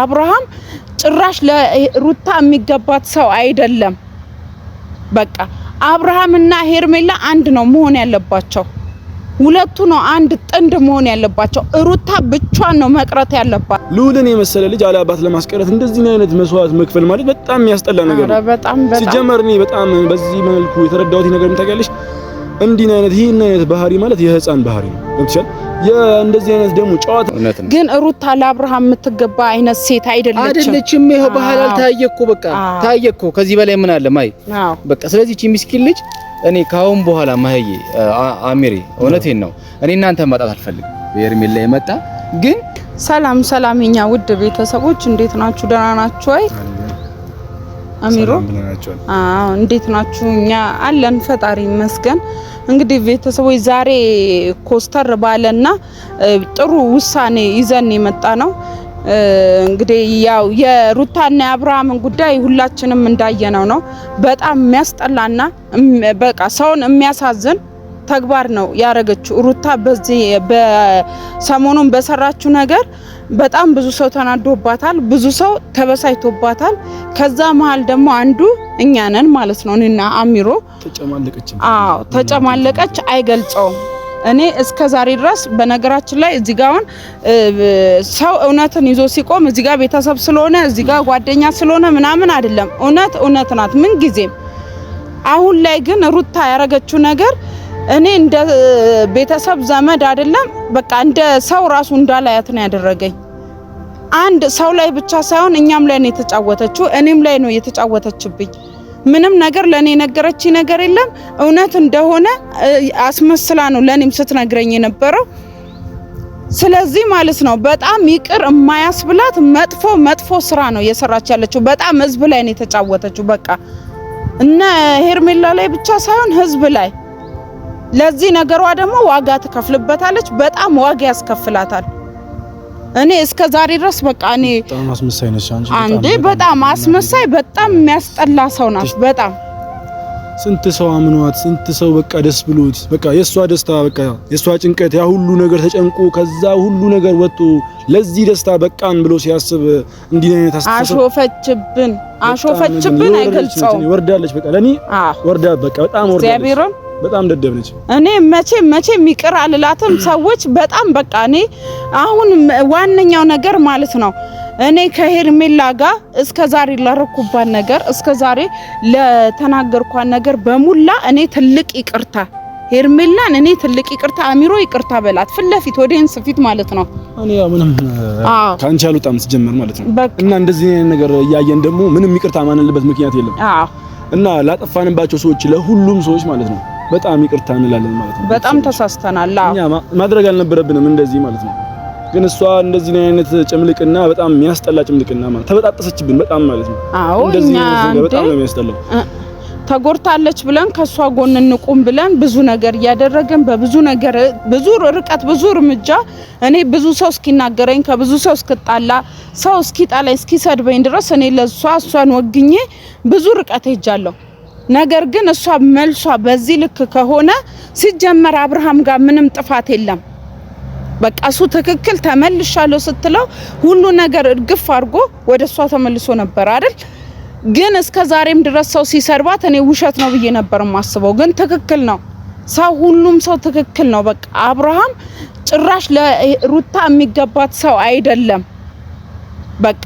አብርሃም ጭራሽ ለሩታ የሚገባት ሰው አይደለም። በቃ አብርሃምና ሄርሜላ አንድ ነው መሆን ያለባቸው። ሁለቱ ነው አንድ ጥንድ መሆን ያለባቸው። ሩታ ብቻዋን ነው መቅረት ያለባት። ልዑልን የመሰለ ልጅ አላባት ለማስቀረት እንደዚህ አይነት መስዋዕት መክፈል ማለት በጣም የሚያስጠላ ነገር ነው። በጣም ሲጀመር እኔ በጣም በዚህ መልኩ የተረዳሁት ነገር ምን ታውቂያለሽ? እንዲህ አይነት ባህሪ ማለት የህፃን ባህሪ ነው። እንትን እንደዚህ አይነት ደግሞ ጨዋታ ግን ሩታ ለአብርሃም የምትገባ አይነት ሴት አይደለችም። ይሄው ባህላል ታየኮ በቃ ታየኮ። ከዚህ በላይ ምን አለ ማይ? በቃ ስለዚህ እቺ ምስኪን ልጅ እኔ ካሁን በኋላ ማህዬ አሚሪ እውነቴን ነው እኔ እናንተ ማጣት አልፈልግም። በሄርሜላ የመጣ ግን ሰላም የኛ ውድ ቤተሰቦች እንዴት ናችሁ? ደህና ናችሁ ወይ? አሚሮ እንዴት ናችሁ? እኛ አለን ፈጣሪ ይመስገን። እንግዲህ ቤተሰቦች ዛሬ ኮስተር ባለና ጥሩ ውሳኔ ይዘን የመጣ ነው። እንግዲህ ያው የሩታና የአብርሃምን ጉዳይ ሁላችንም እንዳየነው ነው። በጣም የሚያስጠላና በቃ ሰውን የሚያሳዝን ተግባር ነው ያረገችው ሩታ። በዚህ በሰሞኑን በሰራችው ነገር በጣም ብዙ ሰው ተናዶባታል፣ ብዙ ሰው ተበሳይቶባታል። ከዛ መሃል ደግሞ አንዱ እኛ ነን ማለት ነው። እኔና አሚሮ ተጨማለቀች አይገልጸውም። እኔ እስከ ዛሬ ድረስ በነገራችን ላይ እዚህ ጋር አሁን ሰው እውነትን ይዞ ሲቆም እዚህ ጋር ቤተሰብ ስለሆነ እዚህ ጋር ጓደኛ ስለሆነ ምናምን አይደለም። እውነት ናት ምን ጊዜም። አሁን ላይ ግን ሩታ ያረገችው ነገር እኔ እንደ ቤተሰብ ዘመድ አይደለም በቃ እንደ ሰው ራሱ እንዳላያት ነው ያደረገኝ። አንድ ሰው ላይ ብቻ ሳይሆን እኛም ላይ ነው የተጫወተችው፣ እኔም ላይ ነው የተጫወተችብኝ። ምንም ነገር ለኔ ነገረች ነገር የለም። እውነት እንደሆነ አስመስላ ነው ለኔም ስትነግረኝ የነበረው። ስለዚህ ማለት ነው በጣም ይቅር የማያስብላት መጥፎ ስራ ነው የሰራች ያለችው። በጣም ህዝብ ላይ ነው የተጫወተችው። በቃ እና ሄርሜላ ላይ ብቻ ሳይሆን ህዝብ ላይ ለዚህ ነገሯ ደግሞ ዋጋ ትከፍልበታለች። በጣም ዋጋ ያስከፍላታል። እኔ እስከ ዛሬ ድረስ በቃ እኔ በጣም አስመሳይ ነሽ አንዴ በጣም አስመሳይ በጣም የሚያስጠላ ሰው ናት። በጣም ስንት ሰው አምኗት ስንት ሰው በቃ ደስ ብሎት በቃ የሷ ደስታ በቃ የሷ ጭንቀት ያ ሁሉ ነገር ተጨንቆ ከዛ ሁሉ ነገር ወጥቶ ለዚህ ደስታ በቃን ብሎ ሲያስብ እንዲህ አይነት አሾፈችብን አይገልጸውም። ወርዳለች በቃ ለኔ ወርዳ በቃ በጣም ወርዳለች። በጣም ደደብ ነች። እኔ መቼም ይቅር አልላትም። ሰዎች በጣም በቃ እኔ አሁን ዋነኛው ነገር ማለት ነው እኔ ከሄርሜላ ጋር እስከዛሬ ላረኩባት ነገር እስከዛሬ ለተናገርኳት ነገር በሙላ እኔ ትልቅ ይቅርታ ሄርሜላን እኔ ትልቅ ይቅርታ አሚሮ ይቅርታ በላት ፊት ለፊት ኦዲየንስ ፊት ማለት ነው። እኔ ያው ምንም ካንቺ አልወጣም ሲጀመር ማለት ነው። እና እንደዚህ ነገር እያየን ደግሞ ምንም ይቅርታ ማንልበት ምክንያት የለም። እና ላጠፋንባቸው ሰዎች ለሁሉም ሰዎች ማለት ነው በጣም ይቅርታ እንላለን ማለት ነው። በጣም ተሳስተናል። እኛ ማድረግ አልነበረብንም እንደዚህ ማለት ነው። ግን እሷ እንደዚህ አይነት ጭምልቅና በጣም የሚያስጠላ ጭምልቅና ማለት ተበጣጠሰችብን በጣም ማለት ነው። እንደዚህ ነገር በጣም ነው የሚያስጠላው። ተጎርታለች ብለን ከሷ ጎን እንቁም ብለን ብዙ ነገር ያደረገን በብዙ ነገር ብዙ ርቀት ብዙ እርምጃ እኔ ብዙ ሰው እስኪናገረኝ ከብዙ ሰው እስክጣላ ሰው እስኪጣላኝ እስኪሰድበኝ ድረስ እኔ እሷን ወግኜ ብዙ ርቀት ሄጃለሁ። ነገር ግን እሷ መልሷ በዚህ ልክ ከሆነ ሲጀመር አብርሃም ጋር ምንም ጥፋት የለም። በቃ እሱ ትክክል ተመልሻለሁ ስትለው ሁሉ ነገር እርግፍ አድርጎ ወደሷ ተመልሶ ነበር አይደል? ግን እስከ ዛሬም ድረስ ሰው ሲሰርባት እኔ ውሸት ነው ብዬ ነበር ማስበው። ግን ትክክል ነው ሰው ሁሉም ሰው ትክክል ነው። በቃ አብርሃም ጭራሽ ለሩታ የሚገባት ሰው አይደለም። በቃ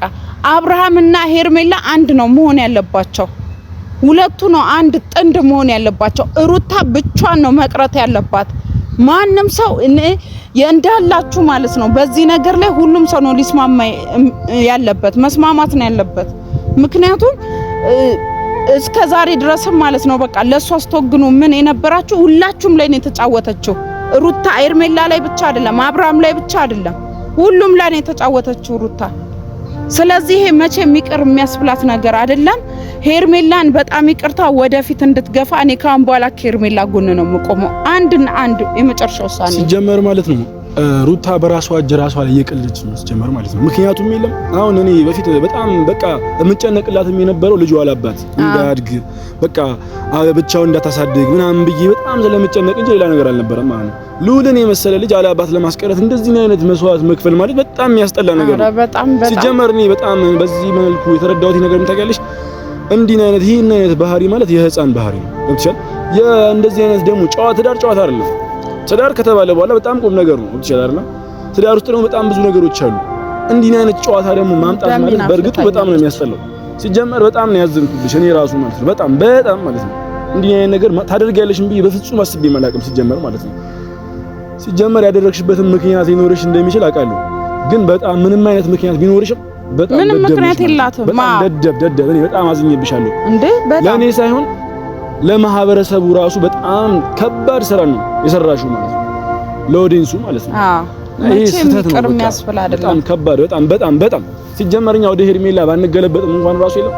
አብርሃምና ሄርሜላ አንድ ነው መሆን ያለባቸው። ሁለቱ ነው አንድ ጥንድ መሆን ያለባቸው። ሩታ ብቻዋን ነው መቅረት ያለባት። ማንም ሰው እንዳላችሁ ማለት ነው በዚህ ነገር ላይ ሁሉም ሰው ነው ሊስማማ ያለበት መስማማት ነው ያለበት። ምክንያቱም እስከ ዛሬ ድረስም ማለት ነው በቃ ለሷ አስተወግኑ ምን የነበራችሁ ሁላችሁም ላይ ነው የተጫወተችው ሩታ። ሄርሜላ ላይ ብቻ አይደለም አብርሃም ላይ ብቻ አይደለም ሁሉም ላይ ነው የተጫወተችው ሩታ። ስለዚህ ይሄ መቼም ይቅር የሚያስብላት ነገር አይደለም። ሄርሜላን በጣም ይቅርታ ወደፊት እንድትገፋ እኔ ካሁን በኋላ ከሄርሜላ ጎን ነው የምቆመው። አንድ የመጨረሻው ውሳኔ ሲጀመር ማለት ነው ሩታ በራሷ እጅ ራሷ ላይ የቀለች ነው ጀመር ማለት ነው። ምክንያቱም የለም አሁን እኔ በፊት በጣም በቃ የምጨነቅላትም የነበረው ልጇ አላባት እንዳያድግ በቃ ብቻውን እንዳታሳድግ ምናምን ብዬ በጣም ስለምጨነቅ እንጂ ሌላ ነገር አልነበረም ማለት ነው። ልዑልን የመሰለ ልጅ አላባት ለማስቀረት እንደዚህ አይነት መስዋዕት መክፈል ማለት በጣም የሚያስጠላ ነገር ነው። ሲጀመር እኔ በጣም በዚህ መልኩ የተረዳሁት ነገር ምን ታውቂያለሽ? እንዲህ አይነት ይሄን አይነት ባህሪ ማለት የህፃን ባህሪ ነው። ገብቶሻል? እንደዚህ አይነት ደግሞ ትዳር ጨዋታ አይደለም። ትዳር ከተባለ በኋላ በጣም ቁም ነገር ነው። ገብቶሻል አይደል? ትዳር ውስጥ ደግሞ በጣም ብዙ ነገሮች አሉ። እንዲህ አይነት ጨዋታ ደግሞ ማምጣት ማለት በእርግጥ በጣም ነው የሚያስጠላው። ሲጀመር በጣም ነው ያዘንኩብሽ እኔ ራሱ ማለት ነው። በጣም ማለት ነው። እንዲህ አይነት ነገር ታደርጊያለሽ እንዴ? በፍጹም አስቤ ማላቅም ሲጀመር ማለት ነው። ሲጀመር ያደረግሽበትን ምክንያት ሊኖርሽ እንደሚችል አውቃለሁ። ግን በጣም ምንም አይነት ምክንያት ቢኖርሽም በጣም ምንም ምክንያት የላትም። በጣም ደደብ እኔ በጣም አዝኜብሻለሁ እንዴ። ለኔ ሳይሆን ለማህበረሰቡ ራሱ በጣም ከባድ ስራ ነው የሰራሽው ማለት ነው። ለኦዲየንሱ ማለት ነው። ይሄ ስህተት ነው። በጣም ከባድ በጣም ሲጀመርኛ ወደ ሄርሜላ ባንገለበጥም እንኳን ራሱ የለም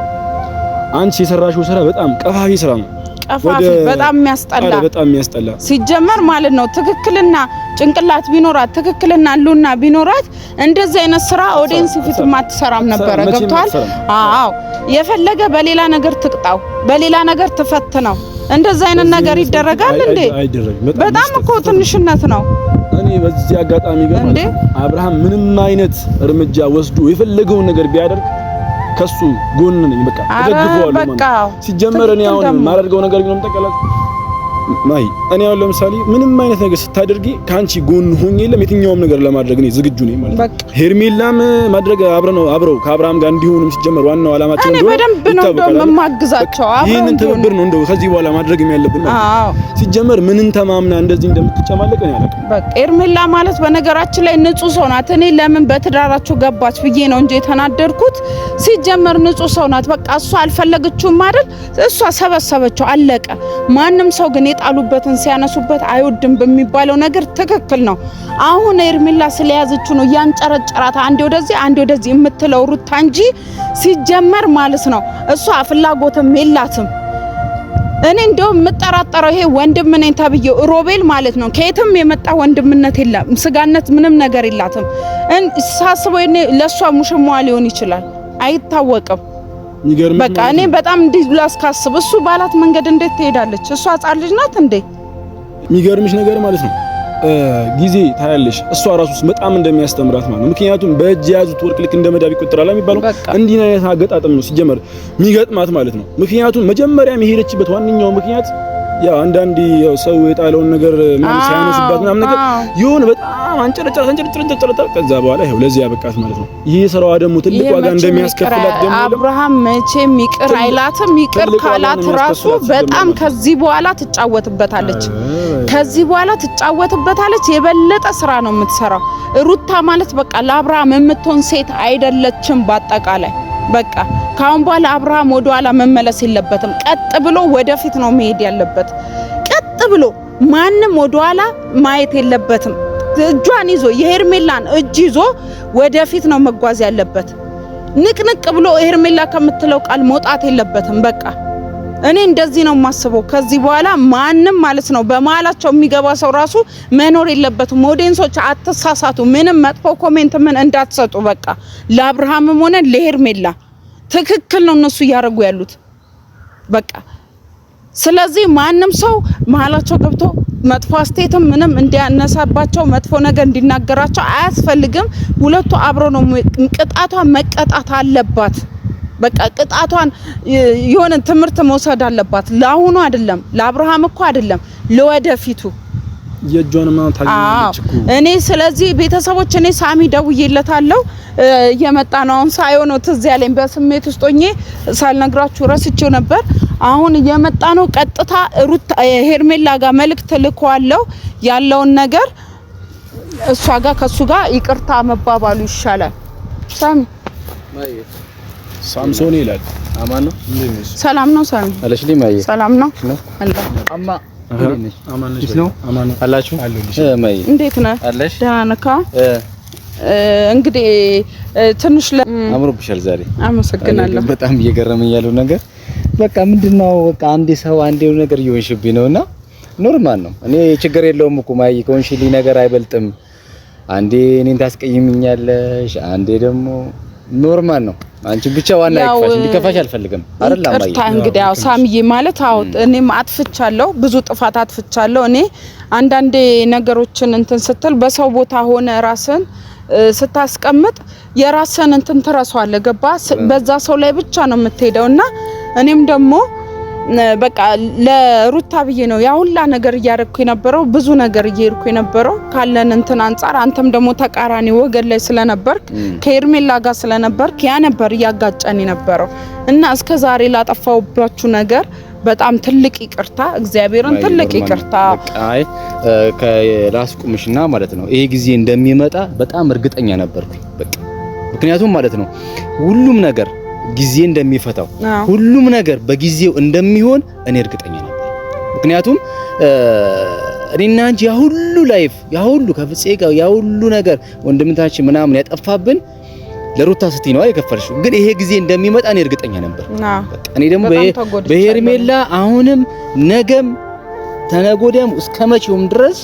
አንቺ የሰራሽው ስራ በጣም ቀፋፊ ስራ ነው። በጣም የሚያስጠላ ሲጀመር ማለት ነው። ትክክልና ጭንቅላት ቢኖራት ትክክልና ሉና ቢኖራት እንደዚህ አይነት ስራ ኦዲየንስ ፊት ማትሰራም ነበር። ገብቷል? አዎ የፈለገ በሌላ ነገር ትቅጣው፣ በሌላ ነገር ትፈትነው። እንደዚህ አይነት ነገር ይደረጋል እንዴ? በጣም እኮ ትንሽነት ነው። እኔ በዚህ አጋጣሚ ግን አብርሃም ምንም አይነት እርምጃ ወስዶ የፈለገውን ነገር ቢያደርግ ከሱ ጎን ነኝ። በቃ ተደግፈዋለሁ ማለት ሲጀመር እኔ አሁን ማድረገው ነገር ቢኖር ተቀላል ማይ እኔ አሁን ለምሳሌ ምንም አይነት ነገር ስታደርጊ ካንቺ ጎን ሆኜ የትኛውም ነገር ለማድረግ እኔ ዝግጁ ነኝ ማለት ነው። ሄርሜላም ማድረግ አብረው ከአብርሃም ጋር እንዲሆኑም ሲጀመር ዋናው አላማችን እንደሆነ በደንብ ነው እንደማግዛቸው አብረው ይሄንን ትብብር ነው እንደው ከዚህ በኋላ ማድረግም ያለብን ማለት ነው። ሲጀመር ምንን ተማምና እንደዚህ እንደምትጨማለቅ ነው ያለቀ። በቃ ሄርሜላ ማለት በነገራችን ላይ ንጹህ ሰው ናት። እኔ ለምን በትዳራቸው ገባች ብዬ ነው እንጂ የተናደርኩት። ሲጀመር ንጹህ ሰው ናት። በቃ እሷ አልፈለገችውም አይደል? እሷ ሰበሰበችው አለቀ። ማንም ሰው ግን የጣሉበትን ሲያነሱበት አይወድም በሚባለው ነገር ትክክል ነው። አሁን ሄርሜላ ስለያዘችው ነው ያንጨረጨራት አንዴ ወደዚህ የምትለው ሩታ እንጂ ሲጀመር ማለት ነው እሷ ፍላጎትም የላትም። እኔ እንደው የምጠራጠረው ይሄ ወንድም ነኝ ተብዬው ሮቤል ማለት ነው ከየትም የመጣ ወንድምነት የለም፣ ስጋነት ምንም ነገር የላትም። ሳስበው እኔ ለሷ ሙሽማዋ ሊሆን ይችላል፣ አይታወቅም። በቃ እኔ በጣም እንዲህ ላስካስብ እሱ ባላት መንገድ እንዴት ትሄዳለች? እሷ ሕፃን ልጅ ናት እንዴ? የሚገርምሽ ነገር ማለት ነው ጊዜ ታያለሽ እሷ ራሱስ በጣም እንደሚያስተምራት ማለት ነው። ምክንያቱም በእጅ ያዙት ወርቅ ልክ እንደ መዳብ ይቆጠራል የሚባለው እንዲህ አይነት አገጣጥም ነው ሲጀመር የሚገጥማት ማለት ነው። ምክንያቱም መጀመሪያ የሄደችበት ዋነኛው ምክንያት ያው አንዳንዴ ያው ሰው የጣለውን ነገር ምናምን ሳያነሱባት ምናምን ነገር ይሁን በጣም አንጨረጨረ ከዛ በኋላ ይሄው ለዚህ ያበቃት ማለት ነው። ይሄ ስራዋ ደግሞ ትልቅ ዋጋ እንደሚያስከፍላት ደግሞ አብርሃም መቼም ይቅር አይላትም። ይቅር ካላት ራሱ በጣም ከዚህ በኋላ ትጫወትበታለች። የበለጠ ስራ ነው የምትሰራው ሩታ ማለት በቃ ለአብርሃም የምትሆን ሴት አይደለችም በአጠቃላይ። በቃ ካሁን በኋላ አብርሃም ወደ ኋላ መመለስ የለበትም። ቀጥ ብሎ ወደፊት ነው መሄድ ያለበት። ቀጥ ብሎ ማንም ወደ ኋላ ማየት የለበትም። እጇን ይዞ የሄርሜላን እጅ ይዞ ወደፊት ነው መጓዝ ያለበት። ንቅንቅ ብሎ ሄርሜላ ከምትለው ቃል መውጣት የለበትም። በቃ እኔ እንደዚህ ነው የማስበው። ከዚህ በኋላ ማንም ማለት ነው በመሀላቸው የሚገባ ሰው ራሱ መኖር የለበትም። ኦዲየንሶች አትሳሳቱ። ምንም መጥፎ ኮሜንት እንዳትሰጡ። በቃ ለአብርሃምም ሆነ ለሄርሜላ ትክክል ነው እነሱ እያደረጉ ያሉት በቃ። ስለዚህ ማንም ሰው መሀላቸው ገብቶ መጥፎ አስተያየትም ምንም እንዲያነሳባቸው መጥፎ ነገር እንዲናገራቸው አያስፈልግም። ሁለቱ አብረው ነው ቅጣቷን መቀጣት አለባት። በቃ ቅጣቷን የሆነ ትምህርት መውሰድ አለባት። ለአሁኑ አይደለም፣ ለአብርሃም እኮ አይደለም፣ ለወደፊቱ የጆንማ ታግኝች እኮ እኔ። ስለዚህ ቤተሰቦች እኔ ሳሚ ደውዬለታለሁ እየመጣ ነው። አሁን ሳይሆን ነው ትዝ ያለኝ በስሜት ውስጥ ሆኜ ሳልነግራችሁ ረስቼው ነበር። አሁን እየመጣ ነው። ቀጥታ ሩት ሄርሜላ ጋር መልእክት ልኳለሁ ያለውን ነገር እሷ ጋር ከሱ ጋር ይቅርታ መባባሉ ይሻላል። ሳሚ ሳምሶን ይላል። አማን ነው። ሰላም ነው ሳሚ? አለሽ ሊማዬ ሰላም ነው አላ አማ አማን ነው። አማን አላችሁ? ማዬ እንዴት ነህ? አለሽ? ደህና ነህ? እንግዲህ ትንሽ አምሮብሻል ዛሬ። አመሰግናለሁ። በጣም እየገረመኝ ያለው ነገር በቃ ምንድነው በቃ አንዴ ሰው አንዴው ነገር እየሆንሽብኝ ነውና ኖርማል ነው። እኔ ችግር የለውም እኮ ማዬ ከሆንሽልኝ ነገር አይበልጥም አንዴ እኔን ታስቀይምኛለሽ፣ አንዴ ደግሞ ኖርማል ነው። አንቺ ብቻ ዋና ይከፋሽ እንዲከፋሽ አልፈልግም አይደል? አማዬ ይቅርታ እንግዲህ ያው ሳምዬ ማለት እኔም አጥፍቻለሁ፣ ብዙ ጥፋት አጥፍቻለሁ። እኔ አንዳንዴ ነገሮችን እንትን ስትል በሰው ቦታ ሆነ ራስን ስታስቀምጥ የራስን እንትን ትረሳዋለህ። ገባ? በዛ ሰው ላይ ብቻ ነው የምትሄደውና እኔም ደግሞ በቃ ለሩታ ብዬ ነው ያ ሁላ ነገር እያደረኩ የነበረው፣ ብዙ ነገር እየሄድኩ የነበረው ካለን እንትን አንፃር። አንተም ደግሞ ተቃራኒ ወገን ላይ ስለነበርክ ከኤርሜላ ጋር ስለነበርክ ያ ነበር እያጋጨን የነበረው እና እስከዛሬ ላጠፋውባችሁ ነገር በጣም ትልቅ ይቅርታ፣ እግዚአብሔርን ትልቅ ይቅርታ። አይ ከላስቁምሽና ማለት ነው ይሄ ጊዜ እንደሚመጣ በጣም እርግጠኛ ነበርኩኝ። በቃ ምክንያቱም ማለት ነው ሁሉም ነገር ጊዜ እንደሚፈታው ሁሉም ነገር በጊዜው እንደሚሆን እኔ እርግጠኛ ነበር። ምክንያቱም እኔና አንቺ ያ ሁሉ ላይፍ ያ ሁሉ ከፍፄ ጋር ያ ሁሉ ነገር ወንድምታችን ምናምን ያጠፋብን ለሩታ ስትይ ነው የከፈልሽው። ግን ይሄ ጊዜ እንደሚመጣ እኔ እርግጠኛ ነበር። በቃ እኔ ደግሞ በሄርሜላ አሁንም ነገም ተነጎዳም እስከመቼውም ድረስ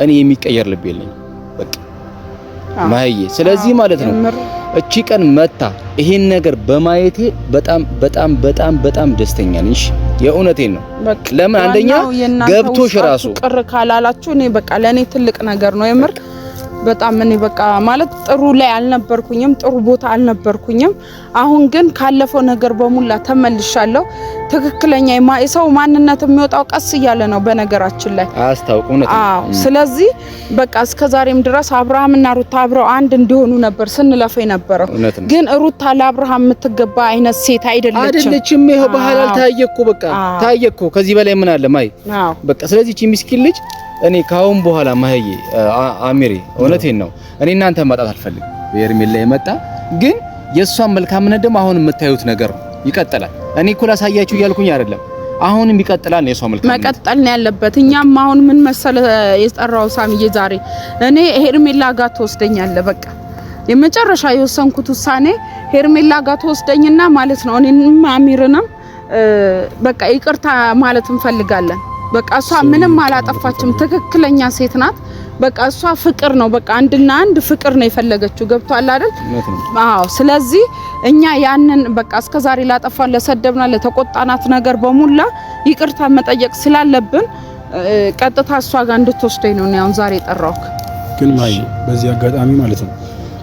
እኔ የሚቀየር ልብ የለኝም። በቃ ማህዬ ስለዚህ ማለት ነው እቺ ቀን መታ ይሄን ነገር በማየቴ በጣም በጣም በጣም በጣም ደስተኛ ነኝ። የእውነቴን ነው። ለምን አንደኛ ገብቶሽ ራሱ ቅር ካላላችሁ እኔ በቃ ለኔ ትልቅ ነገር ነው የምር። በጣም እኔ በቃ ማለት ጥሩ ላይ አልነበርኩኝም፣ ጥሩ ቦታ አልነበርኩኝም። አሁን ግን ካለፈው ነገር በሙላ ተመልሻለሁ። ትክክለኛ የሰው ማንነት የሚወጣው ቀስ እያለ ነው በነገራችን ላይ አስታውቁ ነው። ስለዚህ በቃ እስከዛሬም ድረስ አብርሃምና ሩታ አብረው አንድ እንዲሆኑ ነበር ስንለፈ የነበረው። ግን ሩታ ለአብርሃም የምትገባ አይነት ሴት አይደለችም። ይሄው ባህላል ታየኩ። በቃ ታየኩ። ከዚህ በላይ ምን አለ ማይ? በቃ ስለዚህ እቺ ምስኪን ልጅ እኔ ካሁን በኋላ ማህዬ አሚሬ እውነቴን ነው እኔ እናንተ ማጣት አልፈልግም። በሄርሜላ ላይ መጣ ግን የሷን መልካምነት ደግሞ አሁን የምታዩት ነገር ነው ይቀጥላል። እኔ እኮ ላሳያችሁ እያልኩኝ አይደለም፣ አሁንም ይቀጥላል። የሷ መልካምነት መቀጠል ነው ያለበት። እኛም አሁን ምን መሰለ የጠራው ሳምዬ ዛሬ እኔ ሄርሜላ ጋር ተወስደኛለህ። በቃ የመጨረሻ የወሰንኩት ውሳኔ ሄርሜላ ጋር ተወስደኝና ማለት ነው እኔንም አሚርንም በቃ ይቅርታ ማለት እንፈልጋለን። በቃ እሷ ምንም አላጠፋችም፣ ትክክለኛ ሴት ናት። በቃ እሷ ፍቅር ነው፣ በቃ አንድና አንድ ፍቅር ነው የፈለገችው። ገብቷል አይደል? አዎ። ስለዚህ እኛ ያንን በቃ እስከዛሬ ላጠፋን ለሰደብና ለተቆጣናት ነገር በሙላ ይቅርታ መጠየቅ ስላለብን ቀጥታ እሷ ጋር እንድትወስደኝ ነው አሁን ዛሬ ጠራውክ። ግን ማይ በዚህ አጋጣሚ ማለት ነው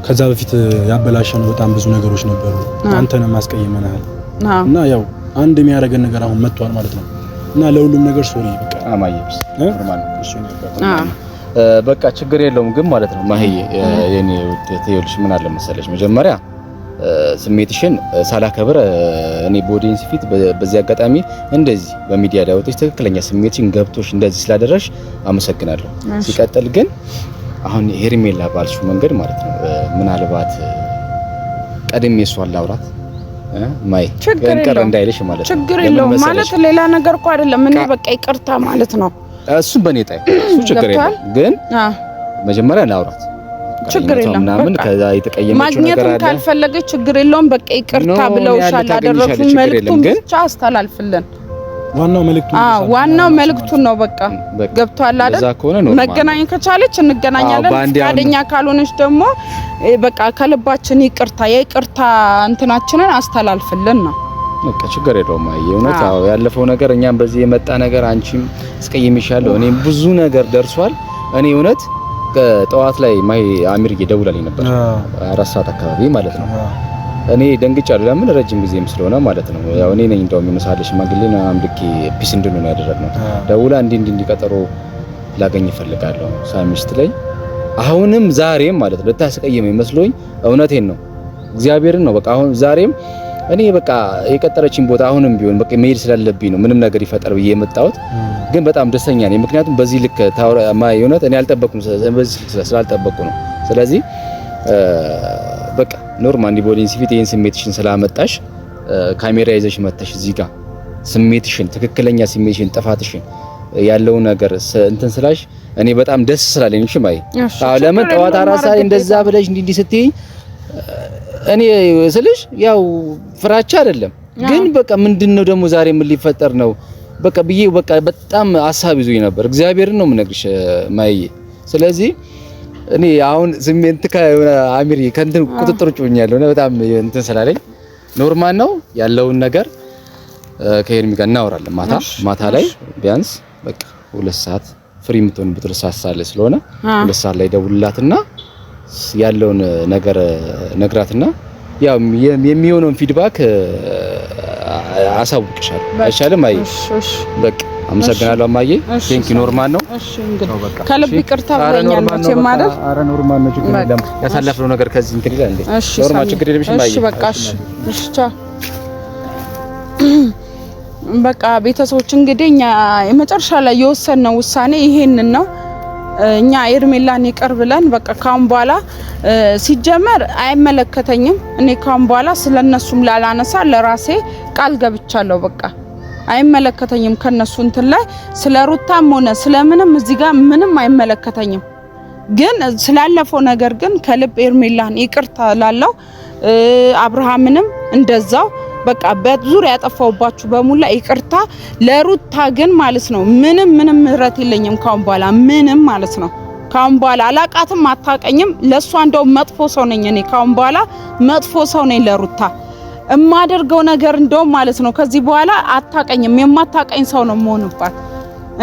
ከዛ በፊት ያበላሸነው በጣም ብዙ ነገሮች ነበሩ። አንተንም አስቀይመናል እና ያው አንድ የሚያደርገን ነገር አሁን መጥቷል ማለት ነው እና ለሁሉም ነገር ሶሪ በቃ አማየብስ ኖርማል እሺ ነው በቃ ችግር የለውም። ግን ማለት ነው ማህዬ የኔ ውጤት ይኸውልሽ ምን አለ መሰለሽ መጀመሪያ ስሜትሽን ሳላከብር እኔ በኦዲየንስ ፊት በዚህ አጋጣሚ እንደዚህ በሚዲያ ላይ ወጥተሽ ትክክለኛ ስሜትሽን ገብቶሽ እንደዚህ ስላደረሽ አመሰግናለሁ። ሲቀጥል ግን አሁን ሄርሜላ ባልሽው መንገድ ማለት ነው ምናልባት ቀድሜ እሷን ላውራት ማይ ከንቀር እንዳይልሽ ማለት ነው። ችግር የለውም ማለት ሌላ ነገር እኮ አይደለም። እኔ በቃ ይቅርታ ማለት ነው እሱ በኔ ጣይ እሱ ችግር የለም። ግን መጀመሪያ ላውራት ችግር የለም። ምናምን ከዛ የተቀየመችው ነገር አለ ካልፈለገች ችግር የለውም። በቃ ይቅርታ ብለውሻል። አደረኩኝ መልእክቱን ብቻ አስተላልፍልን። ዋናው መልእክቱን ነው። በቃ ገብቷል አይደል? መገናኘት ከቻለች እንገናኛለን። ፈቃደኛ ካልሆነች ደግሞ በቃ ከልባችን ይቅርታ የይቅርታ እንትናችንን አስተላልፍልን ነው። በቃ ችግር የለውም። እውነት ያለፈው ነገር እኛም በዚህ የመጣ ነገር አንቺም እስቀይምሻለሁ እኔም ብዙ ነገር ደርሷል። እኔ እውነት ከጠዋት ላይ ማይ አሚር እየደውላልኝ ነበር 4 ሰዓት አካባቢ ማለት ነው። እኔ ደንግጫለሁ። ለምን ረጅም ጊዜም ስለሆነ ማለት ነው። ያው እኔ ነኝ እንደውም የመሳለሽ ማግሌና አምልኬ ፒስ እንድንሆን ያደረግነው። ደውላ እንዲቀጠሮ ላገኝ እፈልጋለሁ ሳሚስት ላይ አሁንም ዛሬም ማለት ነው ልታስቀየም መስሎኝ እውነቴን ነው እግዚአብሔርን ነው። በቃ አሁን ዛሬም እኔ በቃ የቀጠረችኝ ቦታ አሁንም ቢሆን በቃ መሄድ ስላለብኝ ነው ምንም ነገር ይፈጠር ብዬ የመጣሁት። ግን በጣም ደስተኛ ነኝ ምክንያቱም በዚህ ልክ ማይ እውነት እኔ አልጠበቅኩም፣ በዚህ ልክ ስላልጠበቅኩ ነው። ስለዚህ በቃ ኖርማል ዲቦዲንስ ፊት ይሄን ስሜትሽን ስላመጣሽ ካሜራ ይዘሽ መተሽ እዚህ ጋር ስሜትሽን ትክክለኛ ስሜትሽን ጥፋትሽን ያለው ነገር እንትን ስላሽ እኔ በጣም ደስ ስላለኝ እሺ ማይ ለምን ጠዋት 4 ሰዓት እንደዛ ብለሽ እንዲህ ስትይ እኔ ስልሽ ያው ፍራቻ አይደለም ግን በቃ ምንድነው ደግሞ ዛሬ ምን ሊፈጠር ነው በቃ ብዬ በቃ በጣም ሐሳብ ይዞኝ ነበር። እግዚአብሔርን ነው የምነግርሽ ማይ። ስለዚህ እኔ አሁን ስሜንት ከአሚሪ ከእንትን ቁጥጥር ውጭ ሆኛለሁ እና በጣም እንትን ስላለኝ ኖርማል ነው ያለውን ነገር ከሄርሚ ጋር እናወራለን። ማታ ላይ ቢያንስ በቃ 2 ሰዓት ፍሪ የምትሆንበት 2 ሰዓት ሳለ ስለሆነ 2 ሰዓት ላይ ደውልላትና ያለውን ነገር ነግራትና ያው የሚሆነውን ፊድባክ አሳውቅሻለሁ። አይሻልም? አይ በቃ አመሰግናለሁ እማዬ። ቴንክ ዩ። ኖርማል ነው። እሺ እንግዲህ ከልብ ይቅርታ ብለኛል መቼም ማለት ኧረ ኖርማል ነው። ችግር የለም። ያሳለፍነው ነገር ከዚህ እንትን ይላል እንዴ? ኖርማል ችግር የለም። እሺ በቃ እሺ ቻው። በቃ ቤተሰቦች እንግዲህ እኛ የመጨረሻ ላይ የወሰነው ውሳኔ ይሄንን ነው። እኛ ሄርሜላን ይቅር ብለን በቃ ካሁን በኋላ ሲጀመር አይመለከተኝም። እኔ ካሁን በኋላ ስለነሱም ላላነሳ ለራሴ ቃል ገብቻለሁ። በቃ አይመለከተኝም ከነሱ እንትን ላይ ስለ ሩታም ሆነ ስለምንም እዚህ ጋር ምንም አይመለከተኝም። ግን ስላለፈው ነገር ግን ከልብ ሄርሜላን ይቅርታ ላለው አብርሃምንም እንደዛው በቃ በዙሪያ ያጠፋውባችሁ በሙላ ይቅርታ። ለሩታ ግን ማለት ነው ምንም ምህረት የለኝም ካሁን በኋላ ምንም ማለት ነው። ካሁን በኋላ አላቃትም አታቀኝም። ለሷ እንደው መጥፎ ሰው ነኝ እኔ ካሁን በኋላ መጥፎ ሰው ነኝ ለሩታ እማደርገው ነገር እንደው ማለት ነው። ከዚህ በኋላ አታቀኝም፣ የማታቀኝ ሰው ነው የምሆንባት።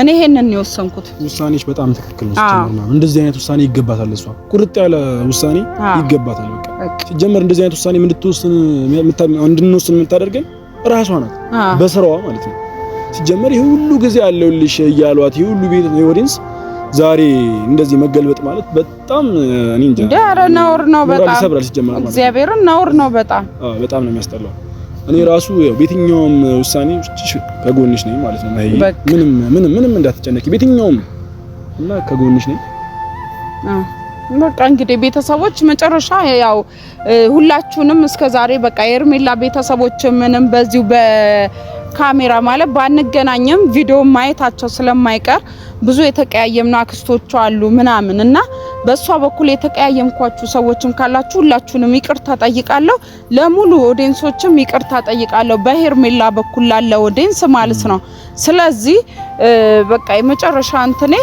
እኔ ይሄንን ነው የወሰንኩት። ውሳኔሽ በጣም ትክክል ነው። እንደዚህ አይነት ውሳኔ ይገባታል። እሷ ቁርጥ ያለ ውሳኔ ይገባታል። በቃ ሲጀመር እንደዚህ አይነት ውሳኔ እንድንወስን የምታደርገን ራሷ ናት በስራዋ ማለት ነው። ሲጀመር ይሄ ሁሉ ጊዜ አለውልሽ እያሏት ይሄ ሁሉ ቤት ኦዲየንስ ዛሬ እንደዚህ መገልበጥ ማለት በጣም እኔ እንጃ ዳራ ነውር ነው። በጣም እግዚአብሔርን ነውር ነው። በጣም ነው የሚያስጠላው። እኔ ራሱ በየትኛውም ውሳኔ ከጎንሽ ነኝ ማለት ነው። ምንም እንዳትጨነቂ በየትኛውም እና ከጎንሽ ነኝ። በቃ እንግዲህ ቤተሰቦች መጨረሻ ያው ሁላችሁንም እስከዛሬ በቃ ሄርሜላ ቤተሰቦች ምንም በዚሁ በካሜራ ማለት ባንገናኝም ቪዲዮ ማየታቸው ስለማይቀር ብዙ የተቀያየምና አክስቶቹ አሉ ምናምን እና በሷ በኩል የተቀያየምኳችሁ ሰዎችም ካላችሁ ሁላችሁንም ይቅርታ ጠይቃለሁ። ለሙሉ ኦዲየንሶችም ይቅርታ ጠይቃለሁ በሄርሜላ በኩል ላለው ኦዲየንስ ማለት ነው። ስለዚህ በቃ የመጨረሻ እንትኔ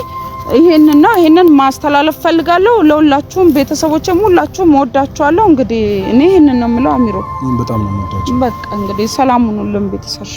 ይሄንን ማስተላለፍ ፈልጋለሁ። ለሁላችሁም ቤተሰቦችም ሁላችሁም ወዳችኋለሁ። እንግዲህ እኔ ይሄንን ነው የምለው። አሚሮ በጣም ነው የምወዳችሁ። በቃ እንግዲህ ሰላም ሁኑልን ቤተሰቦች።